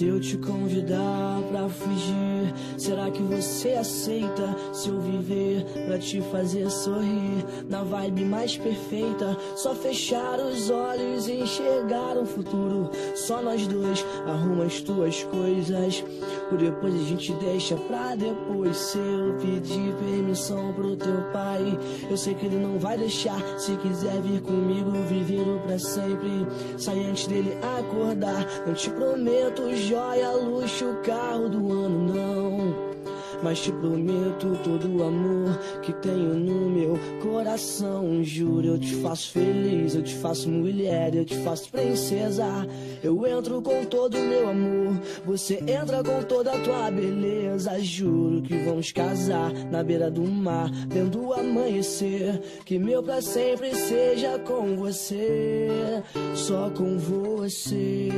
se eu te convidar pra fugir, será que você aceita? Se eu viver pra te fazer sorrir, na vibe mais perfeita, só fechar os olhos e enxergar um futuro. Só nós dois, arruma as tuas coisas, por depois a gente deixa pra depois. Se eu pedir permissão pro teu pai, eu sei que ele não vai deixar. Se quiser vir comigo, viver o pra sempre, sai antes dele acordar. Não te prometo joia, luxo, carro do ano, não, mas te prometo todo o amor que tenho no meu coração. Juro, eu te faço feliz, eu te faço mulher, eu te faço princesa. Eu entro com todo o meu amor, você entra com toda a tua beleza. Juro que vamos casar na beira do mar, vendo o amanhecer. Que meu pra sempre seja com você, só com você.